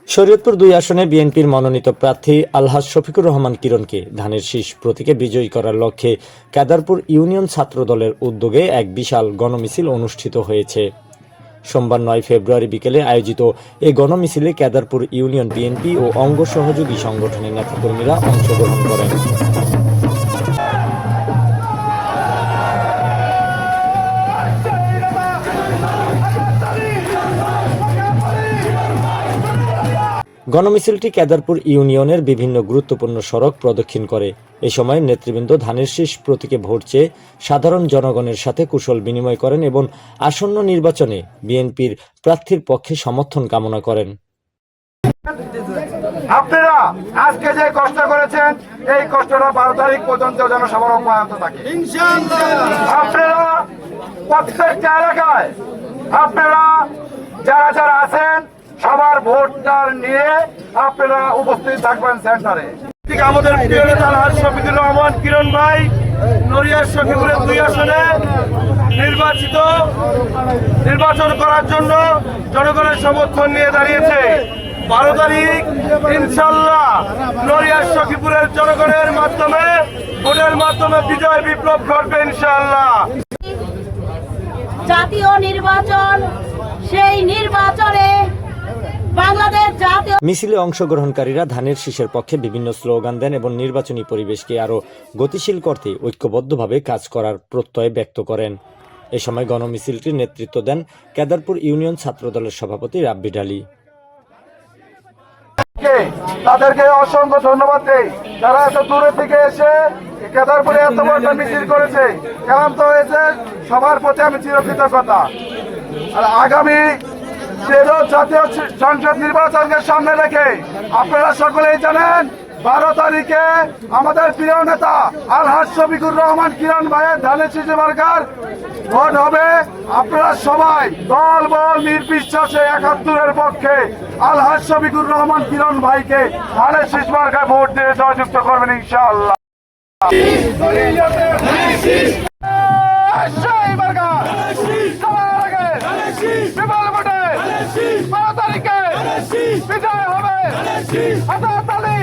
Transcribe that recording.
শরীয়তপুর 2 আসনে বিএনপির মনোনীত প্রার্থী আলহাজ শফিকুর রহমান কিরণকে ধানের শীষ প্রতীকে বিজয়ী করার লক্ষ্যে কেদারপুর ইউনিয়ন ছাত্র দলের উদ্যোগে এক বিশাল গণমিছিল অনুষ্ঠিত হয়েছে। সোমবার 9 ফেব্রুয়ারি বিকেলে আয়োজিত এই গণমিছিলে কেদারপুর ইউনিয়ন বিএনপি ও অঙ্গ সহযোগী সংগঠনের নেতাকর্মীরা অংশগ্রহণ করেন। গণমিছিলটি কেদারপুর ইউনিয়নের বিভিন্ন গুরুত্বপূর্ণ সড়ক প্রদক্ষিণ করে। এ সময় নেতৃবৃন্দ ধানের শীষ প্রতীকে ভোট চেয়ে সাধারণ জনগণের সাথে কুশল বিনিময় করেন এবং আসন্ন নির্বাচনে বিএনপির প্রার্থীর পক্ষে সমর্থন কামনা করেন। আপনারা আজকে যে কষ্ট করেছেন এই কষ্টটা 12 তারিখ পর্যন্ত যেন সবার অব্যাহত থাকে ইনশাআল্লাহ। আপনারা প্রত্যেকটা এলাকায় আপনারা যারা যারা আছেন সবার ভোটদার নিয়ে আপনারা উপস্থিত থাকবেন সেন্টারে। ঠিক আমাদের প্রিয় নেতা আলহাজ শফিকুর রহমান কিরণ ভাই নড়িয়ার সখীপুরের 2 আসনে নির্বাচন করার জন্য জনগণের সমর্থন নিয়ে দাঁড়িয়েছে। 12 তারিখ ইনশাআল্লাহ নড়িয়ার সখীপুরের জনগণের মাধ্যমে ভোটের মাধ্যমে বিজয় বিপ্লব ঘটবে ইনশাআল্লাহ। জাতীয় নির্বাচন, সেই নির্বাচনে মিছিলে অংশগ্রহণকারীরা ধানের শীষের পক্ষে বিভিন্ন স্লোগান দেন এবং নির্বাচনী পরিবেশকে আরও গতিশীল করতে ঐক্যবদ্ধভাবে কাজ করার প্রত্যয় ব্যক্ত করেন। এ সময় গণমিছিলটির নেতৃত্ব দেন কেদারপুর ইউনিয়ন ছাত্রদলের সভাপতি রাব্বি আলী। তাদেরকে অসংখ্য ধন্যবাদ দেই যারা এত দূরে থেকে এসে কেদারপুরে এত বড় মিছিল করেছে, ক্লান্ত হয়েছে, সবার প্রতি আমি চিরকৃতজ্ঞতা। আর আগামী জাতীয় সংসদ নির্বাচনকে সামনে রেখে আপনারা সকলেই জানেন 12 তারিখে আমাদের প্রিয় নেতা আলহাজ শফিকুর রহমান কিরণ ভাইয়ের ধানের শীষ মার্কার ভোট হবে। আপনারা সবাই দল বল নির্বিশ্বাসে 71-এর পক্ষে আলহাজ শফিকুর রহমান কিরণ ভাইকে ধানের শীষ মার্কায় ভোট দিয়ে জয়যুক্ত করবেন ইনশাআল্লাহ। বিজয় হবে হাজার তালি,